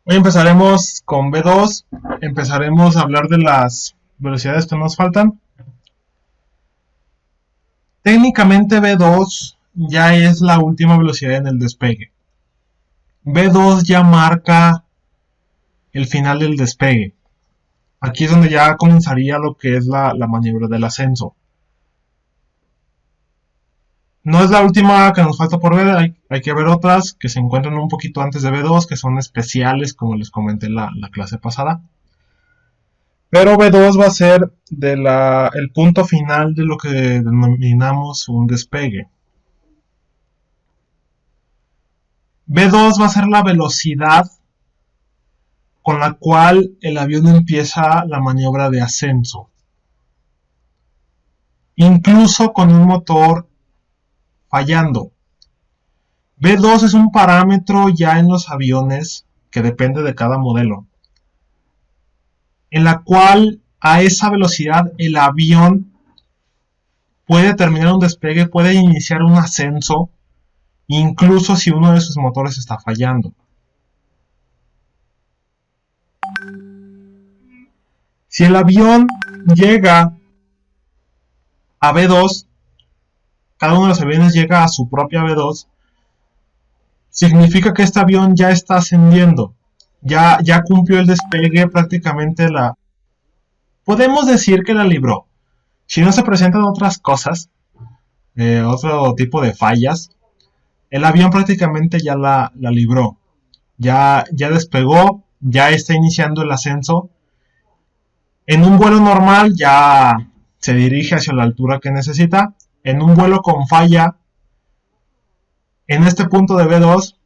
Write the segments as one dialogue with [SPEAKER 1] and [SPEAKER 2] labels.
[SPEAKER 1] Hoy empezaremos con B2, empezaremos a hablar de las velocidades que nos faltan. Técnicamente B2 ya es la última velocidad en el despegue. B2 ya marca el final del despegue. Aquí es donde ya comenzaría lo que es la maniobra del ascenso. No es la última que nos falta por ver, hay que ver otras que se encuentran un poquito antes de B2, que son especiales, como les comenté en la clase pasada. Pero B2 va a ser el punto final de lo que denominamos un despegue. B2 va a ser la velocidad con la cual el avión empieza la maniobra de ascenso. Incluso con un motor fallando. B2 es un parámetro ya en los aviones que depende de cada modelo, en la cual a esa velocidad el avión puede terminar un despegue, puede iniciar un ascenso, incluso si uno de sus motores está fallando. Si el avión llega a B2, cada uno de los aviones llega a su propia B2, significa que este avión ya está ascendiendo, ya cumplió el despegue, prácticamente podemos decir que la libró. Si no se presentan otras cosas, otro tipo de fallas, el avión prácticamente ya la libró, ya despegó, ya está iniciando el ascenso. En un vuelo normal ya se dirige hacia la altura que necesita. En un vuelo con falla, en este punto de B2,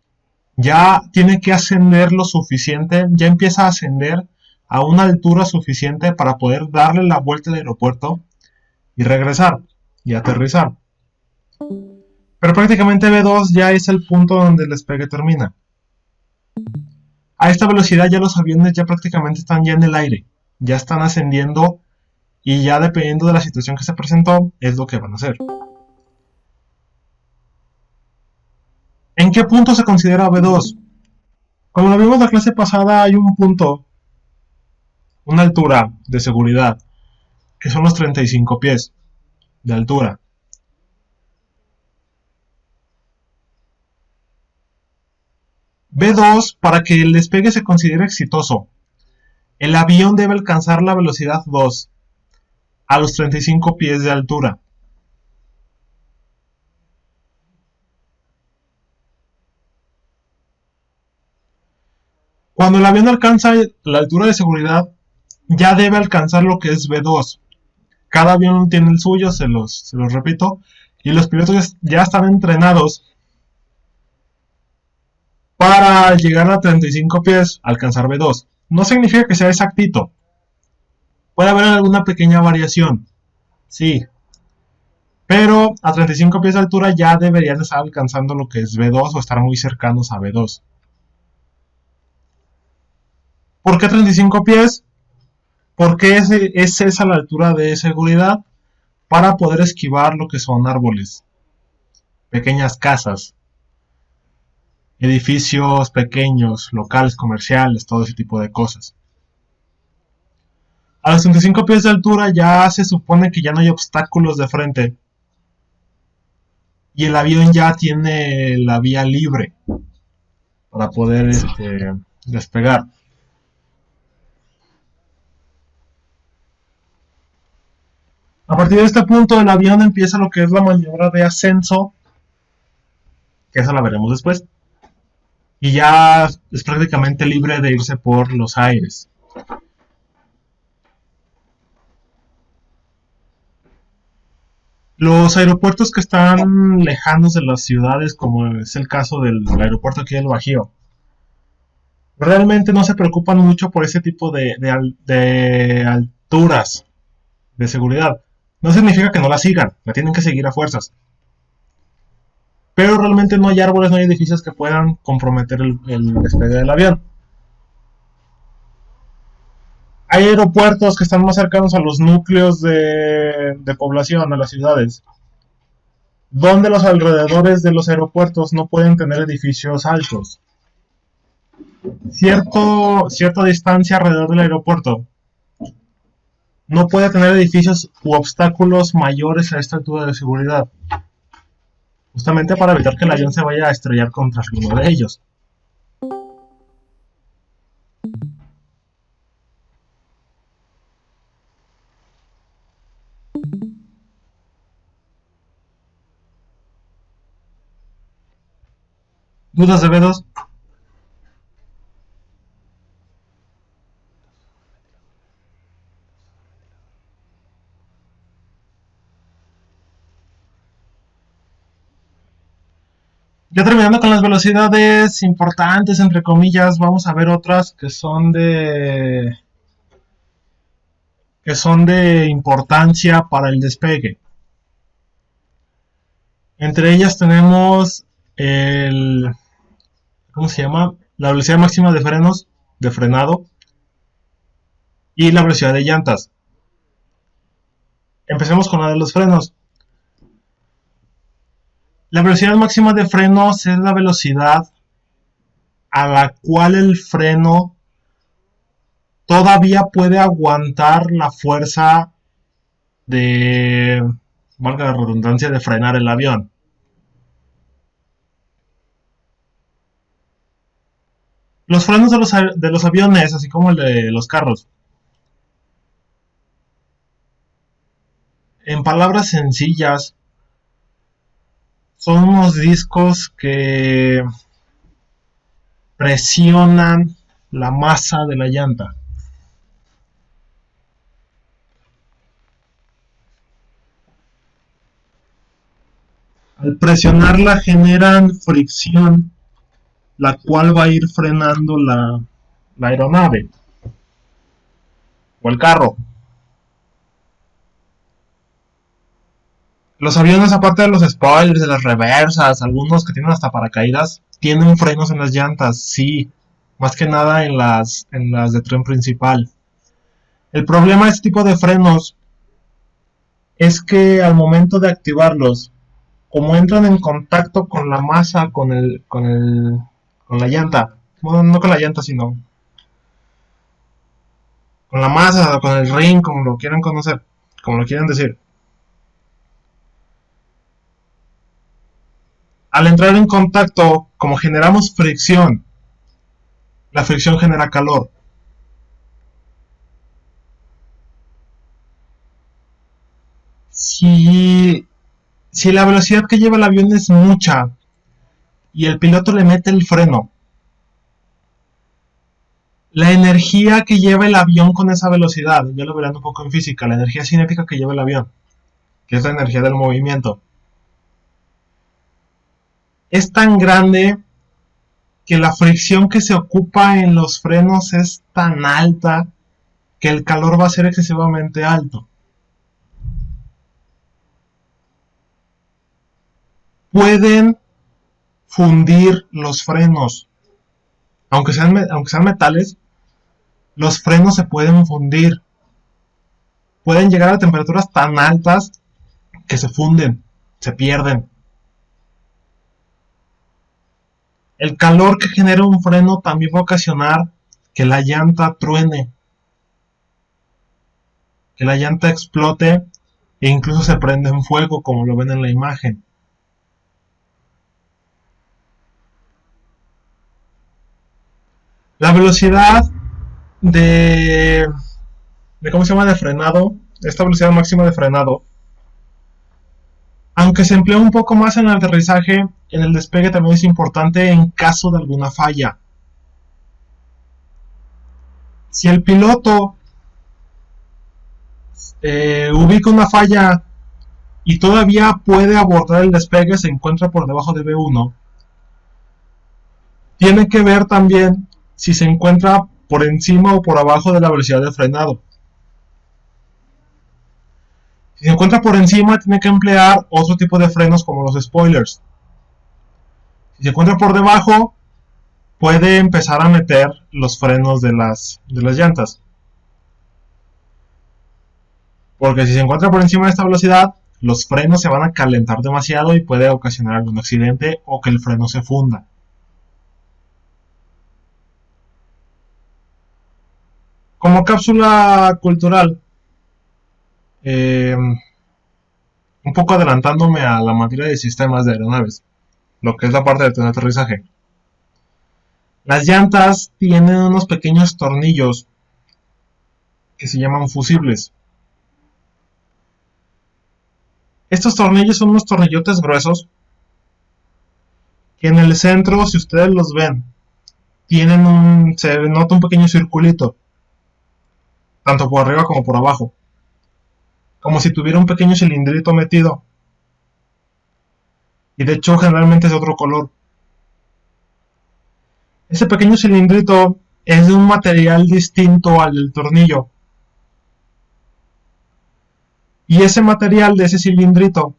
[SPEAKER 1] ya tiene que ascender lo suficiente, ya empieza a ascender a una altura suficiente para poder darle la vuelta al aeropuerto y regresar y aterrizar. Pero prácticamente B2 ya es el punto donde el despegue termina. A esta velocidad ya los aviones ya prácticamente están ya en el aire, ya están ascendiendo y ya dependiendo de la situación que se presentó es lo que van a hacer. ¿En qué punto se considera B2? Como lo vimos en la clase pasada, hay un punto, una altura de seguridad, que son los 35 pies de altura. B2, para que el despegue se considere exitoso, el avión debe alcanzar la velocidad 2 a los 35 pies de altura. Cuando el avión alcanza la altura de seguridad, ya debe alcanzar lo que es B2. Cada avión tiene el suyo, se los repito, y los pilotos ya están entrenados para llegar a 35 pies, alcanzar B2. No significa que sea exactito. Puede haber alguna pequeña variación, sí, pero a 35 pies de altura ya deberían estar alcanzando lo que es B2 o estar muy cercanos a B2. ¿Por qué 35 pies? Porque es esa la altura de seguridad para poder esquivar lo que son árboles, pequeñas casas, edificios pequeños, locales comerciales, todo ese tipo de cosas. A los 35 pies de altura ya se supone que ya no hay obstáculos de frente y el avión ya tiene la vía libre para poder despegar. A partir de este punto el avión empieza lo que es la maniobra de ascenso, que esa la veremos después, y ya es prácticamente libre de irse por los aires. Los aeropuertos que están lejanos de las ciudades, como es el caso del aeropuerto aquí del Bajío, realmente no se preocupan mucho por ese tipo de alturas de seguridad. No significa que no la sigan, la tienen que seguir a fuerzas. Pero realmente no hay árboles, no hay edificios que puedan comprometer el despegue del avión. Hay aeropuertos que están más cercanos a los núcleos de población, a las ciudades, donde los alrededores de los aeropuertos no pueden tener edificios altos. cierta distancia alrededor del aeropuerto. No puede tener edificios u obstáculos mayores a esta altura de seguridad, justamente para evitar que el avión se vaya a estrellar contra alguno de ellos. ¿Dudas de B2? Ya terminando con las velocidades importantes, entre comillas, vamos a ver otras que son de importancia para el despegue. Entre ellas tenemos el, ¿cómo se llama? La velocidad máxima de frenos, de frenado, y la velocidad de llantas. Empecemos con la de los frenos. La velocidad máxima de frenos es la velocidad a la cual el freno todavía puede aguantar la fuerza de, valga la redundancia, de frenar el avión. Los frenos de los aviones, así como el de los carros, en palabras sencillas, son unos discos que presionan la masa de la llanta. Al presionarla generan fricción, la cual va a ir frenando la aeronave o el carro. Los aviones, aparte de los spoilers, de las reversas, algunos que tienen hasta paracaídas, tienen frenos en las llantas, sí, más que nada en las de tren principal. El problema de este tipo de frenos es que al momento de activarlos, como entran en contacto con la masa, con la llanta, bueno, no con la llanta, sino con la masa o con el ring, como lo quieran conocer, como lo quieran decir. Al entrar en contacto, como generamos fricción, la fricción genera calor. Si, si la velocidad que lleva el avión es mucha y el piloto le mete el freno, la energía que lleva el avión con esa velocidad, ya lo verán un poco en física, la energía cinética que lleva el avión, que es la energía del movimiento, es tan grande que la fricción que se ocupa en los frenos es tan alta que el calor va a ser excesivamente alto. Pueden fundir los frenos. Aunque sean metales, los frenos se pueden fundir. Pueden llegar a temperaturas tan altas que se funden, se pierden. El calor que genera un freno también va a ocasionar que la llanta truene, que la llanta explote e incluso se prende en fuego, como lo ven en la imagen. La velocidad de ¿cómo se llama? De frenado, esta velocidad máxima de frenado, aunque se emplea un poco más en el aterrizaje, en el despegue también es importante en caso de alguna falla. Si el piloto ubica una falla y todavía puede abordar el despegue, se encuentra por debajo de B1, tiene que ver también si se encuentra por encima o por abajo de la velocidad de frenado. Si se encuentra por encima, tiene que emplear otro tipo de frenos como los spoilers. Si se encuentra por debajo, puede empezar a meter los frenos de las llantas. Porque si se encuentra por encima de esta velocidad, los frenos se van a calentar demasiado y puede ocasionar algún accidente o que el freno se funda. Como cápsula cultural, eh, un poco adelantándome a la materia de sistemas de aeronaves, lo que es la parte de aterrizaje. Las llantas tienen unos pequeños tornillos que se llaman fusibles. Estos tornillos son unos tornillotes gruesos que en el centro, si ustedes los ven, se nota un pequeño circulito, tanto por arriba como por abajo, como si tuviera un pequeño cilindrito metido, y de hecho generalmente es de otro color. Ese pequeño cilindrito es de un material distinto al del tornillo, y ese material de ese cilindrito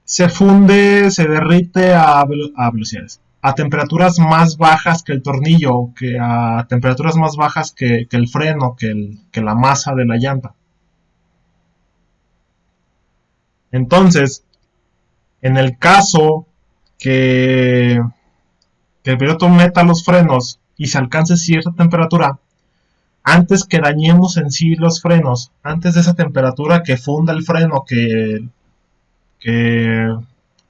[SPEAKER 1] se funde, se derrite a velocidades, a temperaturas más bajas que el tornillo, que a temperaturas más bajas que el freno, que la masa de la llanta. Entonces, en el caso que, que el piloto meta los frenos y se alcance cierta temperatura, antes que dañemos en sí los frenos, antes de esa temperatura que funda el freno, que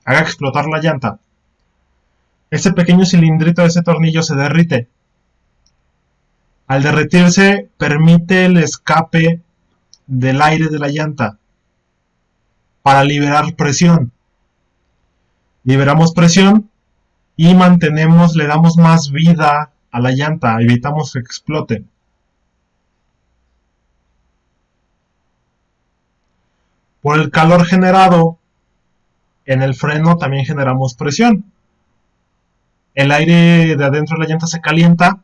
[SPEAKER 1] haga explotar la llanta, ese pequeño cilindrito de ese tornillo se derrite. Al derretirse, permite el escape del aire de la llanta para liberar presión. Liberamos presión y le damos más vida a la llanta, evitamos que explote. Por el calor generado en el freno también generamos presión. El aire de adentro de la llanta se calienta,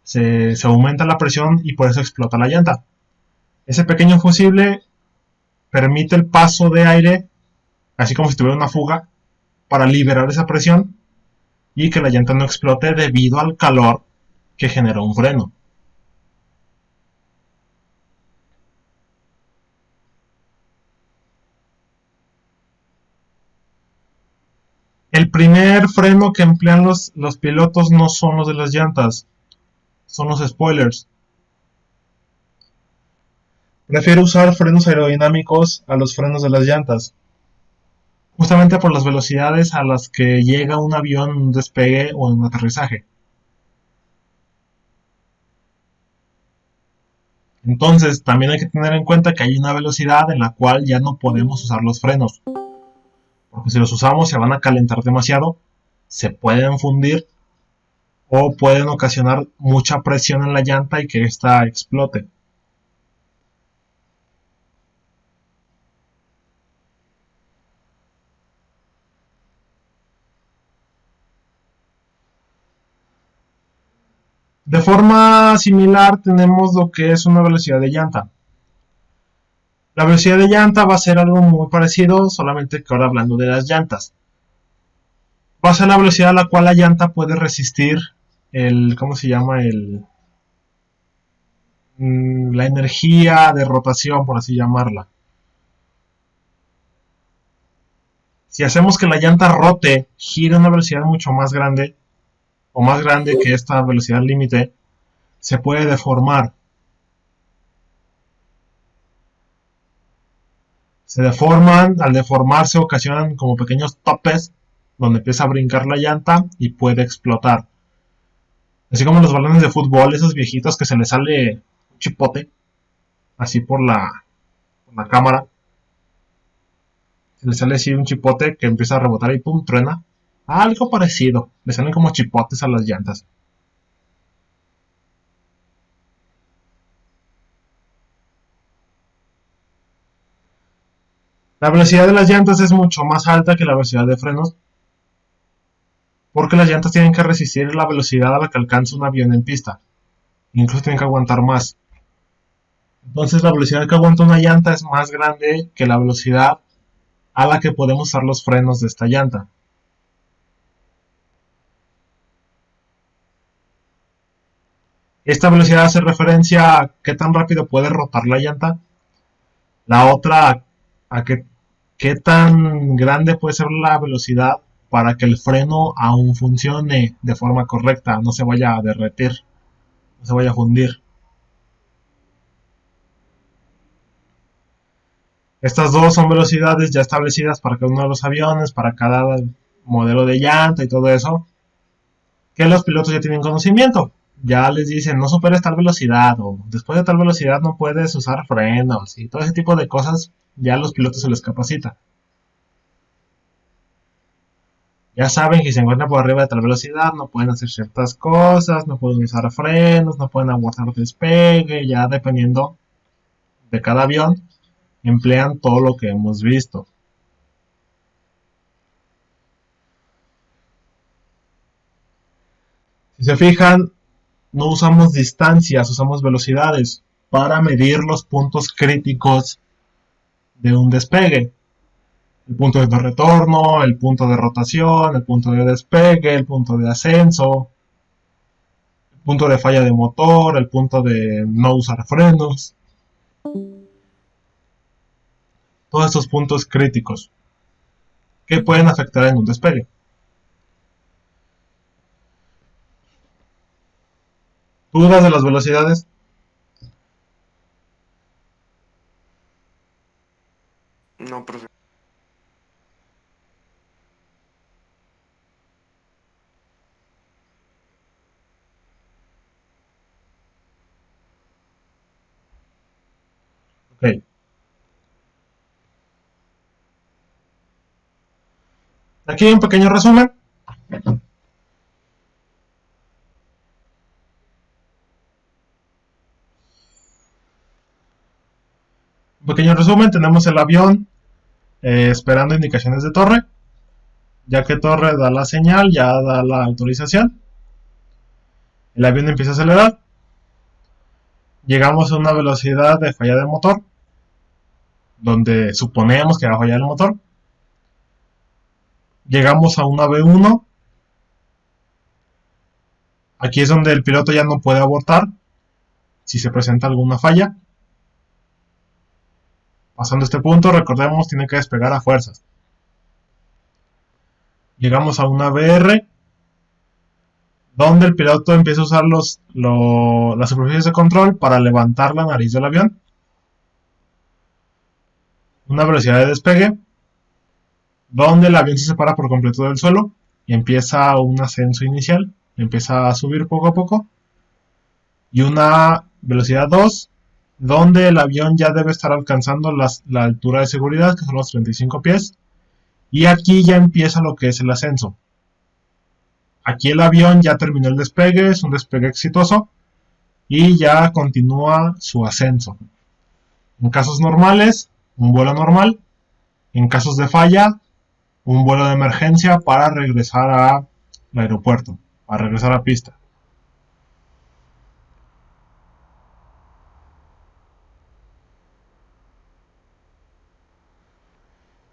[SPEAKER 1] se aumenta la presión y por eso explota la llanta. Ese pequeño fusible permite el paso de aire, así como si tuviera una fuga, para liberar esa presión y que la llanta no explote debido al calor que generó un freno. El primer freno que emplean los pilotos no son los de las llantas, son los spoilers. Prefiero usar frenos aerodinámicos a los frenos de las llantas, justamente por las velocidades a las que llega un avión en un despegue o en un aterrizaje. Entonces, también hay que tener en cuenta que hay una velocidad en la cual ya no podemos usar los frenos, porque si los usamos se van a calentar demasiado, se pueden fundir o pueden ocasionar mucha presión en la llanta y que ésta explote. De forma similar tenemos lo que es una velocidad de llanta. La velocidad de llanta va a ser algo muy parecido, solamente que ahora hablando de las llantas. Va a ser la velocidad a la cual la llanta puede resistir ¿cómo se llama? La energía de rotación, por así llamarla. Si hacemos que la llanta rote, gire a una velocidad mucho más grande, o más grande que esta velocidad límite, se puede deformar. Se deforman, al deformarse ocasionan como pequeños topes donde empieza a brincar la llanta y puede explotar. Así como los balones de fútbol, esos viejitos que se les sale un chipote, así por la cámara, se les sale así un chipote que empieza a rebotar y pum, truena. Algo parecido, le salen como chipotes a las llantas. La velocidad de las llantas es mucho más alta que la velocidad de frenos, porque las llantas tienen que resistir la velocidad a la que alcanza un avión en pista. Incluso tienen que aguantar más. Entonces la velocidad que aguanta una llanta es más grande que la velocidad a la que podemos usar los frenos de esta llanta. Esta velocidad hace referencia a qué tan rápido puede rotar la llanta. La otra a qué tan grande puede ser la velocidad para que el freno aún funcione de forma correcta, no se vaya a derretir. no se vaya a fundir. Estas dos son velocidades ya establecidas para cada uno de los aviones, para cada modelo de llanta y todo eso, que los pilotos ya tienen conocimiento. Ya les dicen, no superes tal velocidad, o después de tal velocidad no puedes usar frenos, y todo ese tipo de cosas, ya a los pilotos se les capacita. Ya saben que si se encuentran por arriba de tal velocidad, no pueden hacer ciertas cosas, no pueden usar frenos, no pueden abortar despegue, ya dependiendo de cada avión, emplean todo lo que hemos visto. Si se fijan, no usamos distancias, usamos velocidades para medir los puntos críticos de un despegue. El punto de retorno, el punto de rotación, el punto de despegue, el punto de ascenso, el punto de falla de motor, el punto de no usar frenos. Todos estos puntos críticos que pueden afectar en un despegue. ¿Dudas de las velocidades?
[SPEAKER 2] No, profe.
[SPEAKER 1] Ok. Aquí hay un pequeño resumen. Un pequeño resumen, tenemos el avión esperando indicaciones de torre. Ya que torre da la señal, ya da la autorización. El avión empieza a acelerar. Llegamos a una velocidad de falla de motor, donde suponemos que va a fallar el motor. Llegamos a una V1. Aquí es donde el piloto ya no puede abortar si se presenta alguna falla. Pasando este punto, recordemos, tiene que despegar a fuerzas. Llegamos a una VR, donde el piloto empieza a usar las superficies de control para levantar la nariz del avión. Una velocidad de despegue, donde el avión se separa por completo del suelo y empieza un ascenso inicial, empieza a subir poco a poco. Y una velocidad 2, donde el avión ya debe estar alcanzando la altura de seguridad, que son los 35 pies. Y aquí ya empieza lo que es el ascenso. Aquí el avión ya terminó el despegue, es un despegue exitoso y ya continúa su ascenso. En casos normales, un vuelo normal. En casos de falla, un vuelo de emergencia para regresar al aeropuerto, para regresar a pista.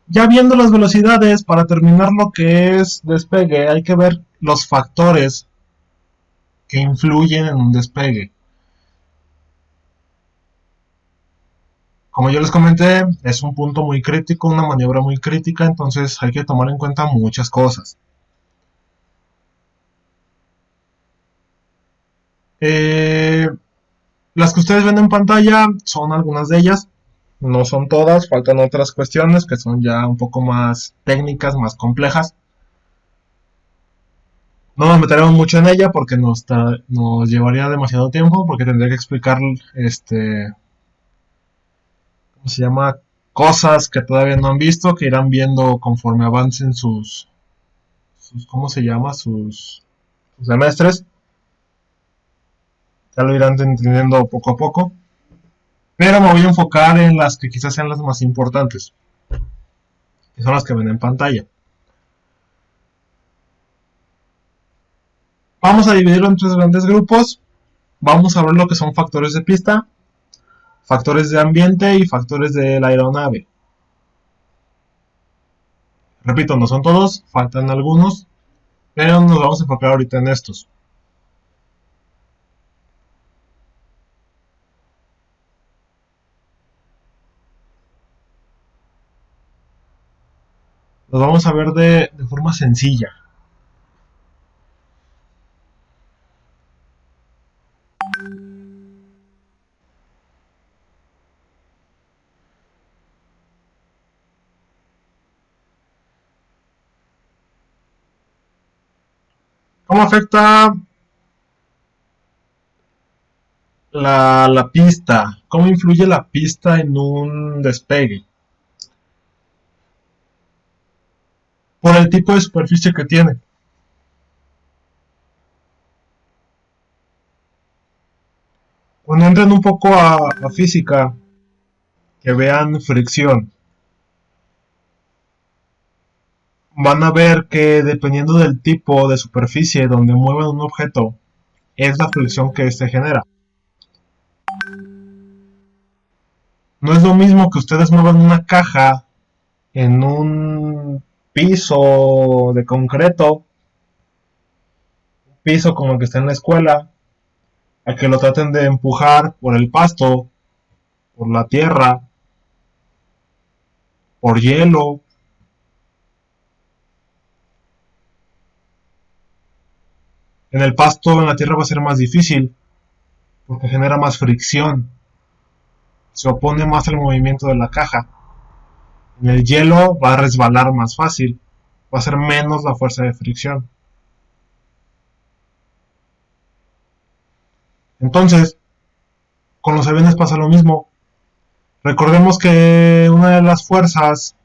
[SPEAKER 1] Ya viendo las velocidades, para terminar lo que es despegue, hay que ver los factores que influyen en un despegue. Como yo les comenté, es un punto muy crítico, una maniobra muy crítica, entonces hay que tomar en cuenta muchas cosas. Eh, las que ustedes ven en pantalla son algunas de ellas, no son todas, faltan otras cuestiones que son ya un poco más técnicas, más complejas. No nos meteremos mucho en ella porque nos llevaría demasiado tiempo, porque tendría que explicar ¿cómo se llama? Cosas que todavía no han visto, que irán viendo conforme avancen ¿cómo se llama? Sus semestres. Ya lo irán entendiendo poco a poco. Pero me voy a enfocar en las que quizás sean las más importantes, que son las que ven en pantalla. Vamos a dividirlo en tres grandes grupos. Vamos a ver lo que son factores de pista, factores de ambiente y factores de la aeronave. Repito, no son todos, faltan algunos, pero nos vamos a enfocar ahorita en estos. Los vamos a ver de forma sencilla. ¿Cómo afecta la pista? ¿Cómo influye la pista en un despegue? Por el tipo de superficie que tiene. Cuando entren un poco a física, que vean fricción, van a ver que dependiendo del tipo de superficie donde muevan un objeto, es la fricción que se genera. No es lo mismo que ustedes muevan una caja en un piso de concreto, piso como el que está en la escuela, a que lo traten de empujar por el pasto, por la tierra, por hielo. En el pasto, en la tierra va a ser más difícil, porque genera más fricción, se opone más al movimiento de la caja. En el hielo va a resbalar más fácil, va a ser menos la fuerza de fricción. Entonces, con los aviones pasa lo mismo. Recordemos que una de las fuerzas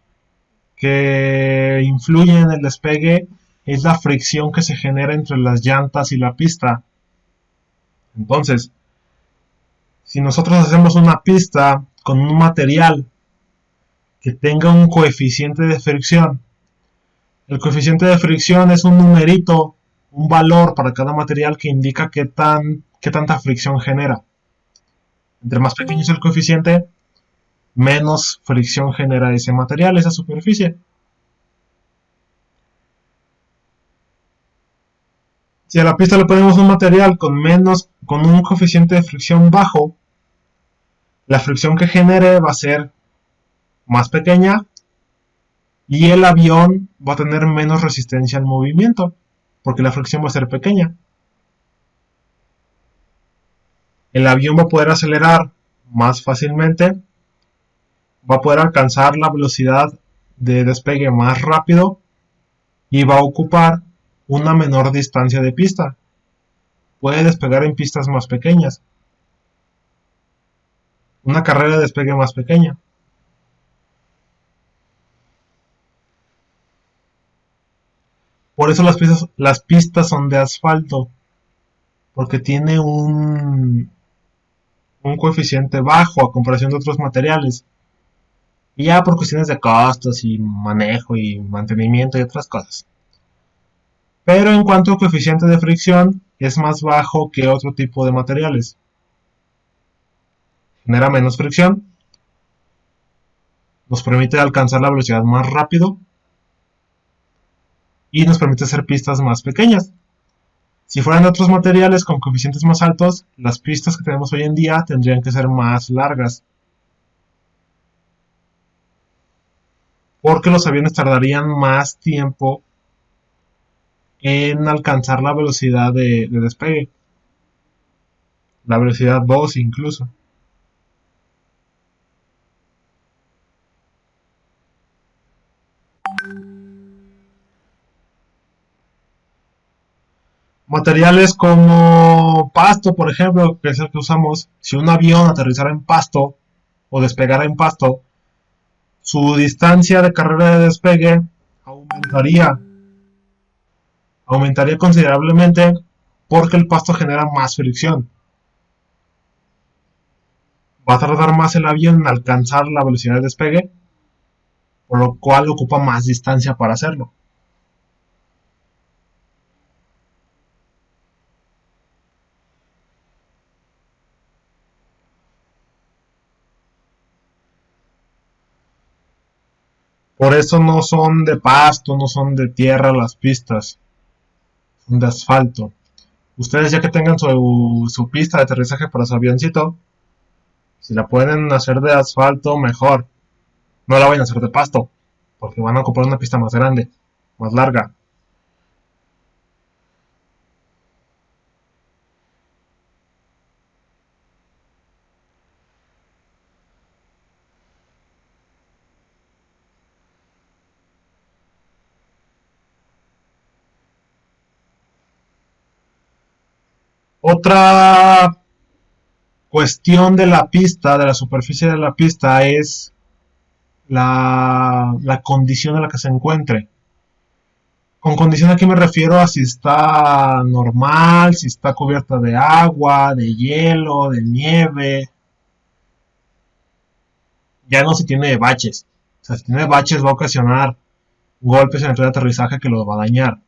[SPEAKER 1] que influyen en el despegue es la fricción que se genera entre las llantas y la pista. Entonces, si nosotros hacemos una pista con un material que tenga un coeficiente de fricción, el coeficiente de fricción es un numerito, un valor para cada material que indica qué tanta fricción genera. Entre más pequeño es el coeficiente, menos fricción genera ese material, esa superficie. Si a la pista le ponemos un material con un coeficiente de fricción bajo, la fricción que genere va a ser más pequeña y el avión va a tener menos resistencia al movimiento, porque la fricción va a ser pequeña. El avión va a poder acelerar más fácilmente, va a poder alcanzar la velocidad de despegue más rápido y va a ocupar una menor distancia de pista. Puede despegar en pistas más pequeñas, una carrera de despegue más pequeña. Por eso las pistas son de asfalto, porque tiene un coeficiente bajo a comparación de otros materiales. Y ya por cuestiones de costos y manejo y mantenimiento y otras cosas. Pero en cuanto al coeficiente de fricción, es más bajo que otro tipo de materiales. Genera menos fricción, nos permite alcanzar la velocidad más rápido y nos permite hacer pistas más pequeñas. Si fueran otros materiales con coeficientes más altos, las pistas que tenemos hoy en día tendrían que ser más largas, porque los aviones tardarían más tiempo en alcanzar la velocidad de despegue, la velocidad 2 incluso. Materiales como pasto, por ejemplo, que es el que usamos, si un avión aterrizara en pasto o despegara en pasto, su distancia de carrera de despegue aumentaría, aumentaría considerablemente porque el pasto genera más fricción. Va a tardar más el avión en alcanzar la velocidad de despegue, por lo cual ocupa más distancia para hacerlo. Por eso no son de pasto, no son de tierra las pistas, son de asfalto. Ustedes ya que tengan su pista de aterrizaje para su avioncito, si la pueden hacer de asfalto, mejor. No la vayan a hacer de pasto, porque van a ocupar una pista más grande, más larga. Otra cuestión de la pista, de la superficie de la pista, es la condición en la que se encuentre. Con condición aquí me refiero a si está normal, si está cubierta de agua, de hielo, de nieve. Ya no si tiene baches. O sea, si tiene baches va a ocasionar golpes en el tren de aterrizaje que lo va a dañar.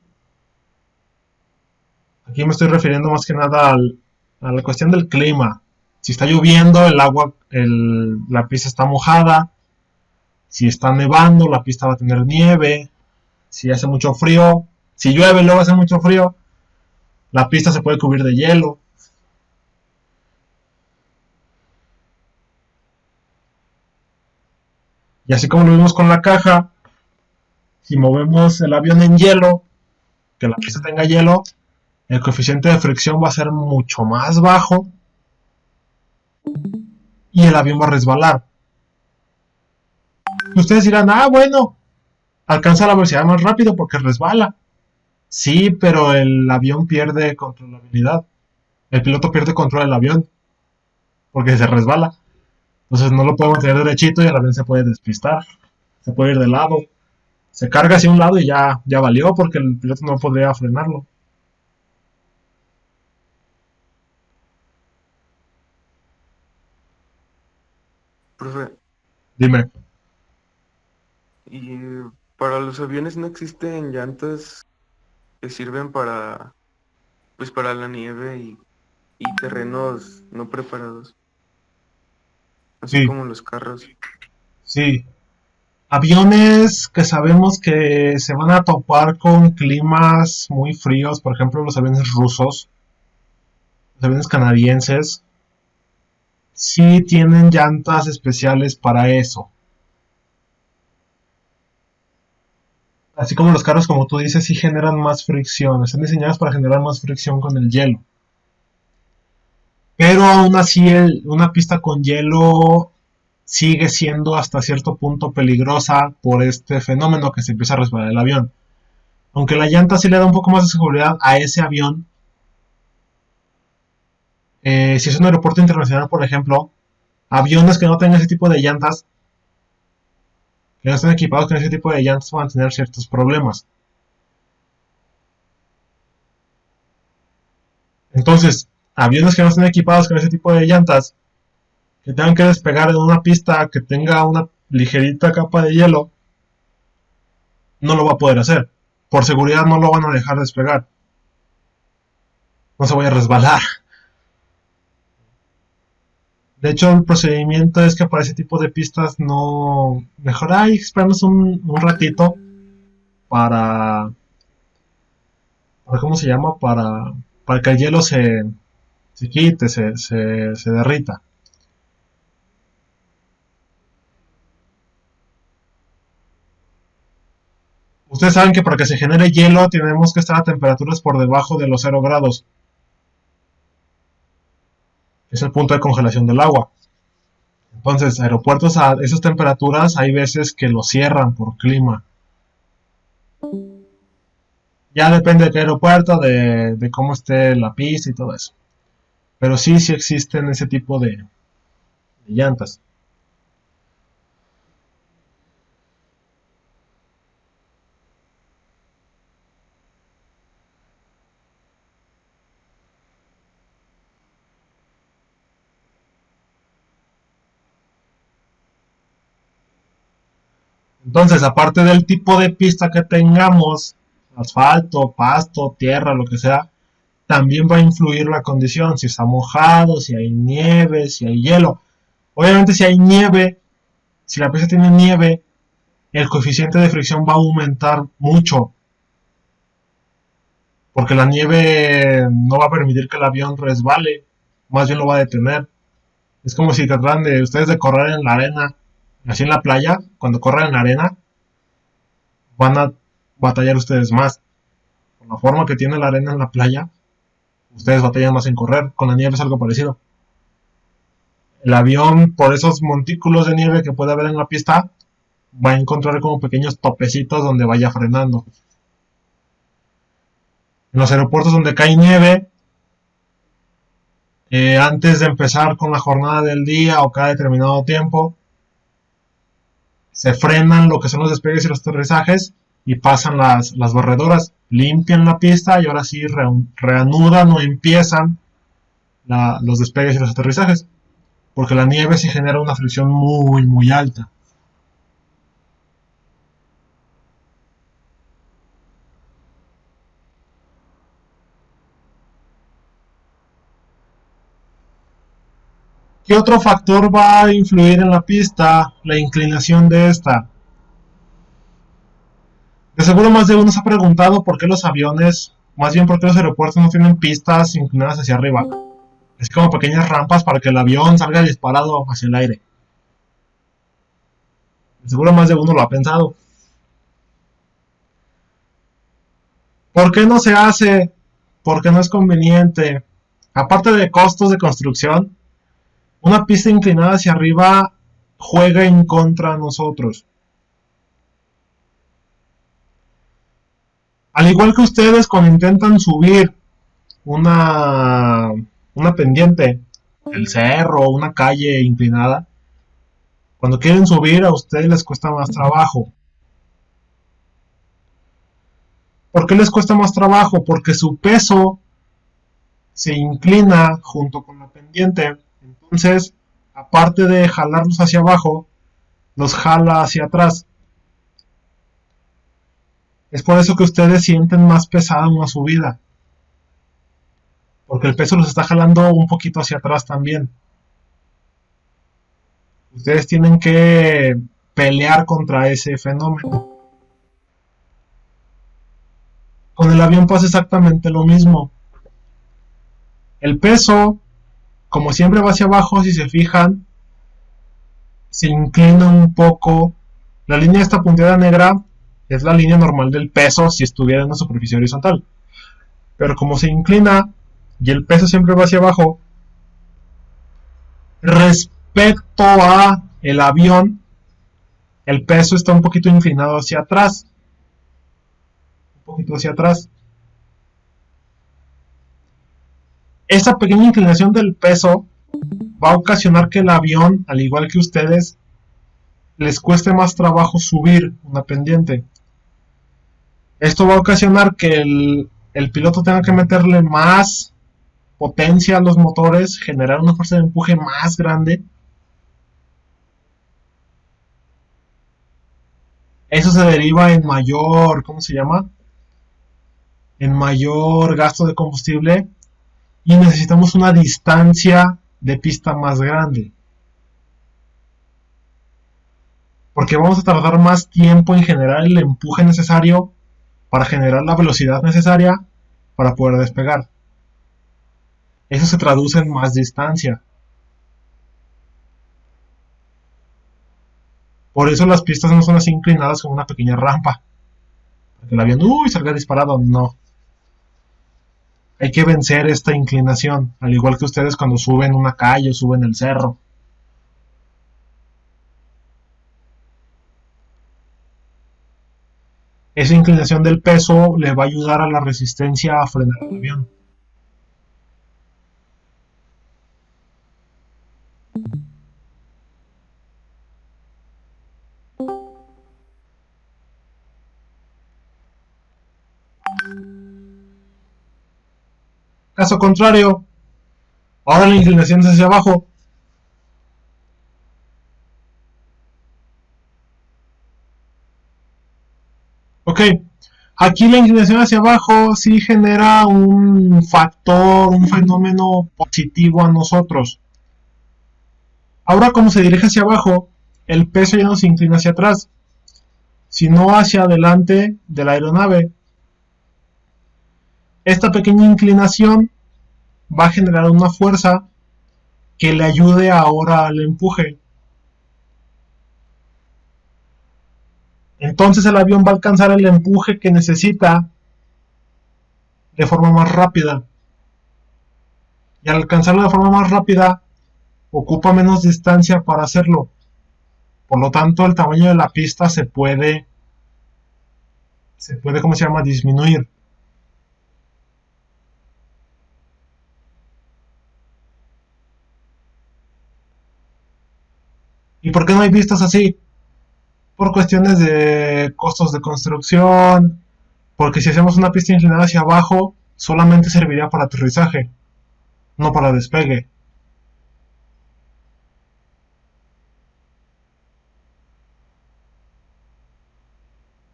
[SPEAKER 1] Aquí me estoy refiriendo más que nada a la cuestión del clima. Si está lloviendo, el agua, la pista está mojada. Si está nevando, la pista va a tener nieve. Si hace mucho frío, si llueve y luego hace mucho frío, la pista se puede cubrir de hielo. Y así como lo vimos con la caja, si movemos el avión en hielo, que la pista tenga hielo, el coeficiente de fricción va a ser mucho más bajo y el avión va a resbalar. Y ustedes dirán, bueno, alcanza la velocidad más rápido porque resbala. Sí, pero el avión pierde controlabilidad. El piloto pierde control del avión porque se resbala. Entonces no lo podemos tener derechito y el avión se puede despistar. Se puede ir de lado. Se carga hacia un lado y ya valió porque el piloto no podría frenarlo.
[SPEAKER 2] Profe,
[SPEAKER 1] Dime.
[SPEAKER 2] y para los aviones no existen llantas que sirven para, pues para la nieve y terrenos no preparados, así
[SPEAKER 1] Sí,
[SPEAKER 2] como los carros.
[SPEAKER 1] sí. Aviones que sabemos que se van a topar con climas muy fríos, por ejemplo los aviones rusos, los aviones canadienses, sí tienen llantas especiales para eso. Así como los carros, como tú dices, sí generan más fricción, están diseñados para generar más fricción con el hielo. Pero aún así una pista con hielo sigue siendo hasta cierto punto peligrosa por este fenómeno que se empieza a resbalar el avión. Aunque la llanta sí le da un poco más de seguridad a ese avión, si es un aeropuerto internacional, por ejemplo, aviones que no tengan ese tipo de llantas, que no estén equipados con ese tipo de llantas, van a tener ciertos problemas. Entonces, aviones que no estén equipados con ese tipo de llantas, que tengan que despegar en una pista que tenga una ligerita capa de hielo, no lo va a poder hacer. Por seguridad no lo van a dejar despegar. No se vaya a resbalar. De hecho, el procedimiento es que para ese tipo de pistas no... Mejor ahí esperamos un ratito para... ¿Cómo se llama? Para que el hielo se quite, se derrita. Ustedes saben que para que se genere hielo tenemos que estar a temperaturas por debajo de los 0 grados. Es el punto de congelación del agua. Entonces, aeropuertos a esas temperaturas hay veces que lo cierran por clima. Ya depende de qué aeropuerto, de cómo esté la pista y todo eso. Pero sí existen ese tipo de llantas. Entonces, aparte del tipo de pista que tengamos, asfalto, pasto, tierra, lo que sea, también va a influir la condición, si está mojado, si hay nieve, si hay hielo. Obviamente si hay nieve, si la pista tiene nieve, el coeficiente de fricción va a aumentar mucho, porque la nieve no va a permitir que el avión resbale, más bien lo va a detener. Es como si trataran de ustedes de correr en la arena, así en la playa, cuando corran en la arena, van a batallar ustedes más. Por la forma que tiene la arena en la playa, ustedes batallan más en correr. Con la nieve es algo parecido. El avión, por esos montículos de nieve que puede haber en la pista, va a encontrar como pequeños topecitos donde vaya frenando. En los aeropuertos donde cae nieve, Antes de empezar con la jornada del día o cada determinado tiempo, se frenan lo que son los despegues y los aterrizajes y pasan las barredoras, limpian la pista y ahora sí reanudan o empiezan los despegues y los aterrizajes, porque la nieve sí genera una fricción muy, muy alta. ¿Qué otro factor va a influir en la pista? La inclinación de esta. De seguro más de uno se ha preguntado por qué los aviones, más bien por qué los aeropuertos no tienen pistas inclinadas hacia arriba. Es como pequeñas rampas para que el avión salga disparado hacia el aire. De seguro más de uno lo ha pensado. ¿Por qué no se hace? Porque no es conveniente. Aparte de costos de construcción, una pista inclinada hacia arriba juega en contra de nosotros. Al igual que ustedes cuando intentan subir una, una pendiente, el cerro, una calle inclinada, cuando quieren subir a ustedes les cuesta más trabajo. ¿Por qué les cuesta más trabajo? Porque su peso se inclina junto con la pendiente. Entonces, aparte de jalarlos hacia abajo, los jala hacia atrás. Es por eso que ustedes sienten más pesada una subida. Porque el peso los está jalando un poquito hacia atrás también. Ustedes tienen que pelear contra ese fenómeno. Con el avión pasa exactamente lo mismo. El peso, como siempre va hacia abajo, si se fijan, se inclina un poco. La línea de esta punteada negra es la línea normal del peso si estuviera en una superficie horizontal. Pero como se inclina y el peso siempre va hacia abajo, respecto a el avión, el peso está un poquito inclinado hacia atrás. Un poquito hacia atrás. Esa pequeña inclinación del peso va a ocasionar que el avión, al igual que ustedes, les cueste más trabajo subir una pendiente. Esto va a ocasionar que el piloto tenga que meterle más potencia a los motores, generar una fuerza de empuje más grande. Eso se deriva en mayor, ¿cómo se llama? En mayor gasto de combustible y necesitamos una distancia de pista más grande. Porque vamos a tardar más tiempo en generar el empuje necesario para generar la velocidad necesaria para poder despegar. Eso se traduce en más distancia. Por eso las pistas no son así inclinadas como una pequeña rampa. Para que el avión salga disparado. No. Hay que vencer esta inclinación. Al igual que ustedes cuando suben una calle o suben el cerro. Esa inclinación del peso le va a ayudar a la resistencia a frenar el avión. Caso contrario, ahora la inclinación es hacia abajo. Ok, aquí la inclinación hacia abajo sí genera un factor, un fenómeno positivo a nosotros. Ahora como se dirige hacia abajo, el peso ya no se inclina hacia atrás, sino hacia adelante de la aeronave. Esta pequeña inclinación va a generar una fuerza que le ayude ahora al empuje. Entonces el avión va a alcanzar el empuje que necesita de forma más rápida. Y al alcanzarlo de forma más rápida, ocupa menos distancia para hacerlo. Por lo tanto, el tamaño de la pista ¿cómo se llama? Disminuir. ¿Y por qué no hay pistas así? Por cuestiones de costos de construcción, porque si hacemos una pista inclinada hacia abajo, solamente serviría para aterrizaje, no para despegue.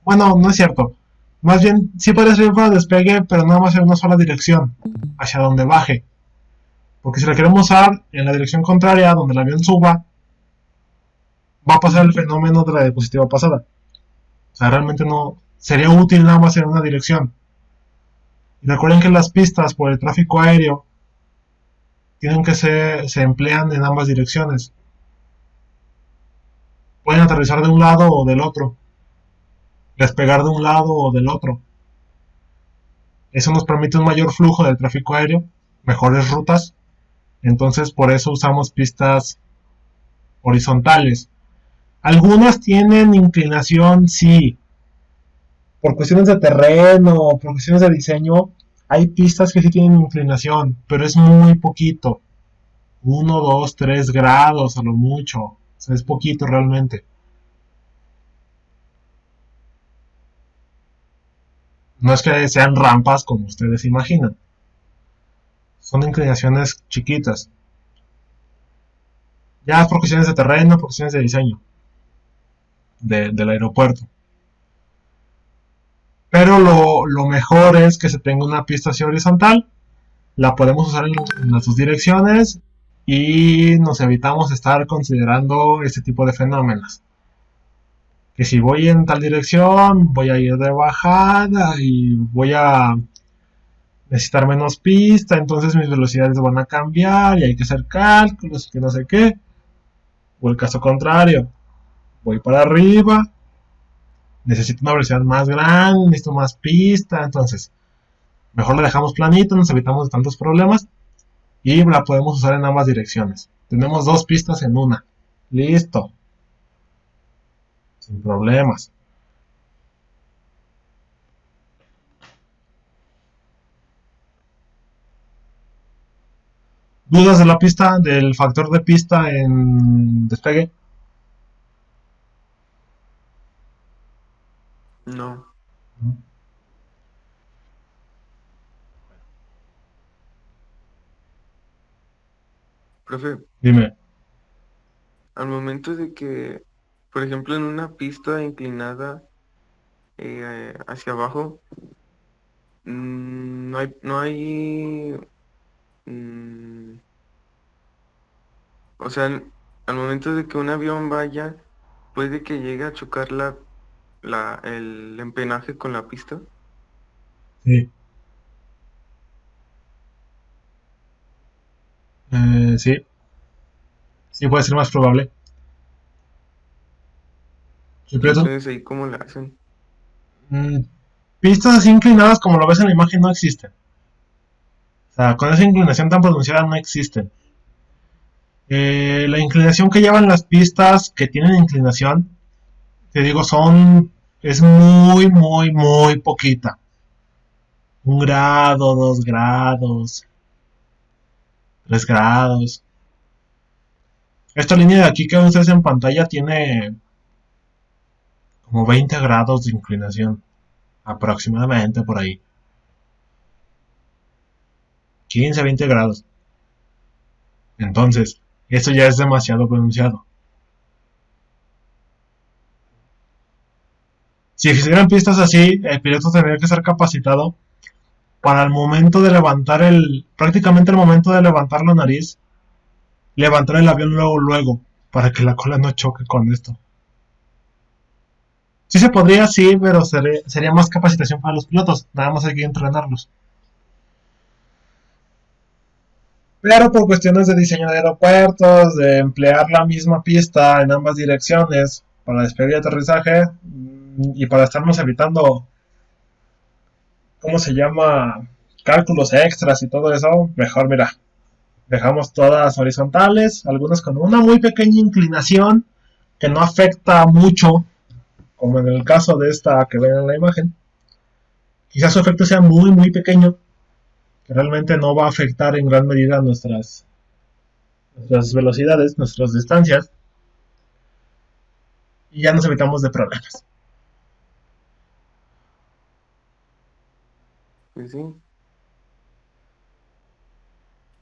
[SPEAKER 1] Bueno, no es cierto. Más bien, sí puede servir para despegue, pero nada más en una sola dirección, hacia donde baje. Porque si la queremos usar en la dirección contraria, donde el avión suba, va a pasar el fenómeno de la diapositiva pasada. O sea, realmente no sería útil nada más en una dirección. Y recuerden que las pistas por el tráfico aéreo tienen que se emplean en ambas direcciones. Pueden aterrizar de un lado o del otro, despegar de un lado o del otro. Eso nos permite un mayor flujo del tráfico aéreo, mejores rutas. Entonces, por eso usamos pistas horizontales. Algunas tienen inclinación, sí. Por cuestiones de terreno, por cuestiones de diseño, hay pistas que sí tienen inclinación, pero es muy poquito. 1, 2, 3 grados a lo mucho. O sea, es poquito realmente. No es que sean rampas como ustedes imaginan. Son inclinaciones chiquitas. Ya es por cuestiones de terreno, por cuestiones de diseño del aeropuerto. Pero lo mejor es que se tenga una pista así horizontal. La podemos usar en las dos direcciones y nos evitamos estar considerando este tipo de fenómenos. Que si voy en tal dirección, voy a ir de bajada y voy a necesitar menos pista, entonces mis velocidades van a cambiar y hay que hacer cálculos y que no sé qué. O el caso contrario, voy para arriba, necesito una velocidad más grande, necesito más pista, entonces mejor la dejamos planito, nos evitamos de tantos problemas y la podemos usar en ambas direcciones. Tenemos dos pistas en una. Listo. Sin problemas. ¿Dudas de la pista, del factor de pista en despegue?
[SPEAKER 2] No. Profe,
[SPEAKER 1] Dime.
[SPEAKER 2] al momento de que, por ejemplo, en una pista inclinada hacia abajo, mm, o sea, al momento de que un avión vaya, puede que llegue a chocar el empenaje con la pista.
[SPEAKER 1] Sí. Sí. Sí puede ser más probable. ¿Sí, Prieto?
[SPEAKER 2] Entonces ahí cómo la hacen.
[SPEAKER 1] Mm, pistas así inclinadas como lo ves en la imagen no existen. O sea, con esa inclinación tan pronunciada no existen. La inclinación que llevan las pistas que tienen inclinación, te digo, es muy, muy, muy poquita. 1 grado, 2 grados, 3 grados. Esta línea de aquí que ven ustedes en pantalla tiene como 20 grados de inclinación, aproximadamente por ahí. 15, 20 grados. Entonces, eso ya es demasiado pronunciado. Si existieran pistas así, el piloto tendría que estar capacitado para el momento de levantar prácticamente el momento de levantar la nariz, levantar el avión luego, luego, para que la cola no choque con esto. Sí se podría, sí, pero sería más capacitación para los pilotos, nada más hay que entrenarlos. Pero por cuestiones de diseño de aeropuertos, de emplear la misma pista en ambas direcciones para despegue y aterrizaje, y para estarnos evitando, ¿cómo se llama? Cálculos extras y todo eso, mejor mira, dejamos todas horizontales, algunas con una muy pequeña inclinación que no afecta mucho, como en el caso de esta que ven en la imagen. Quizás su efecto sea muy, muy pequeño, que realmente no va a afectar en gran medida nuestras velocidades, nuestras distancias. y ya nos evitamos de problemas.
[SPEAKER 2] Pues sí,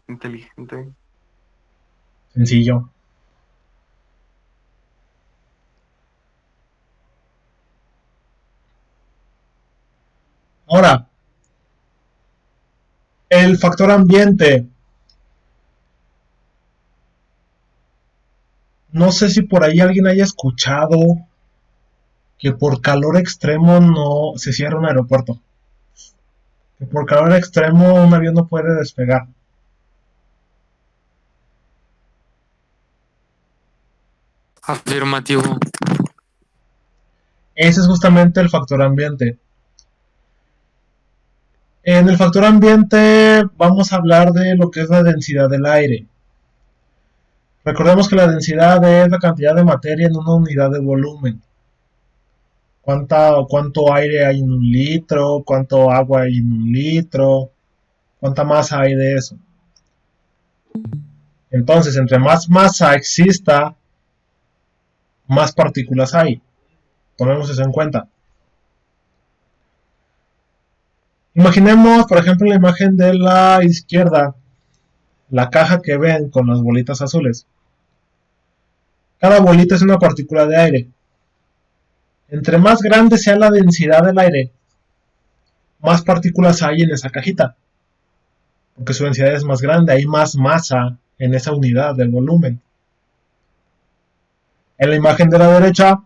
[SPEAKER 2] inteligente.
[SPEAKER 1] Sencillo. Ahora, el factor ambiente. No sé si por ahí alguien haya escuchado que por calor extremo no se cierra un aeropuerto. Que por calor extremo un avión no puede despegar.
[SPEAKER 3] Afirmativo.
[SPEAKER 1] Ese es justamente el factor ambiente. En el factor ambiente vamos a hablar de lo que es la densidad del aire. Recordemos que la densidad es la cantidad de materia en una unidad de volumen. ¿Cuánto aire hay en un litro? ¿Cuánto agua hay en un litro? ¿Cuánta masa hay de eso? Entonces, entre más masa exista, más partículas hay. Tomemos eso en cuenta. Imaginemos, por ejemplo, la imagen de la izquierda, la caja que ven con las bolitas azules. Cada bolita es una partícula de aire. Entre más grande sea la densidad del aire, más partículas hay en esa cajita. Porque su densidad es más grande, hay más masa en esa unidad del volumen. En la imagen de la derecha,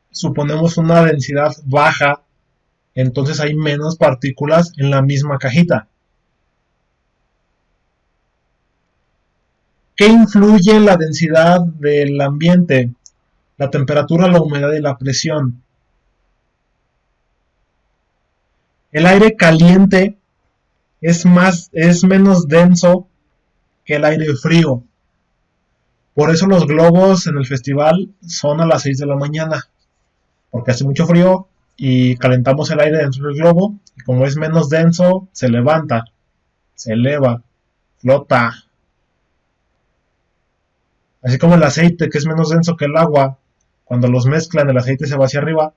[SPEAKER 1] suponemos una densidad baja, entonces hay menos partículas en la misma cajita. ¿Qué influye en la densidad del ambiente? La temperatura, la humedad y la presión. El aire caliente es menos denso que el aire frío. Por eso los globos en el festival son a las 6 de la mañana. Porque hace mucho frío y calentamos el aire dentro del globo. Y como es menos denso, se levanta, se eleva, flota. Así como el aceite, que es menos denso que el agua, cuando los mezclan el aceite se va hacia arriba.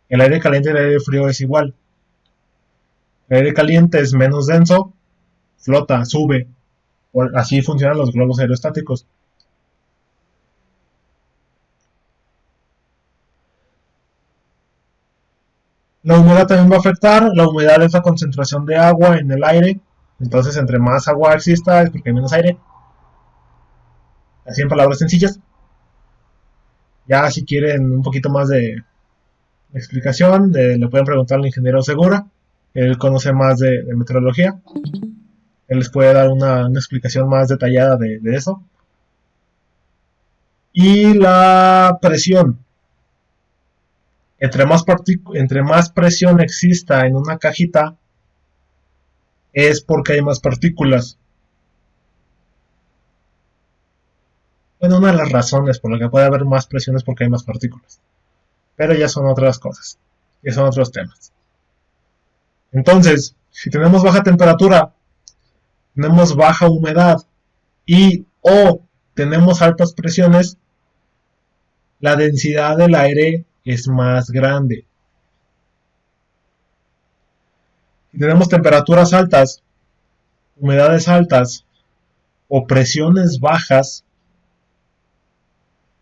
[SPEAKER 1] El aire caliente y el aire frío es igual. El aire caliente es menos denso, flota, sube. Así funcionan los globos aerostáticos. La humedad también va a afectar. La humedad es la concentración de agua en el aire. Entonces, entre más agua exista es porque hay menos aire. Así en palabras sencillas. Ya si quieren un poquito más de explicación, le pueden preguntar al ingeniero Segura. Él conoce más de meteorología. Él les puede dar una explicación más detallada de eso. Y la presión. Entre más presión exista en una cajita, es porque hay más partículas. Bueno, una de las razones por la que puede haber más presión es porque hay más partículas. Pero ya son otras cosas. Ya son otros temas. Entonces, si tenemos baja temperatura, tenemos baja humedad y o tenemos altas presiones, la densidad del aire es más grande. Si tenemos temperaturas altas, humedades altas o presiones bajas,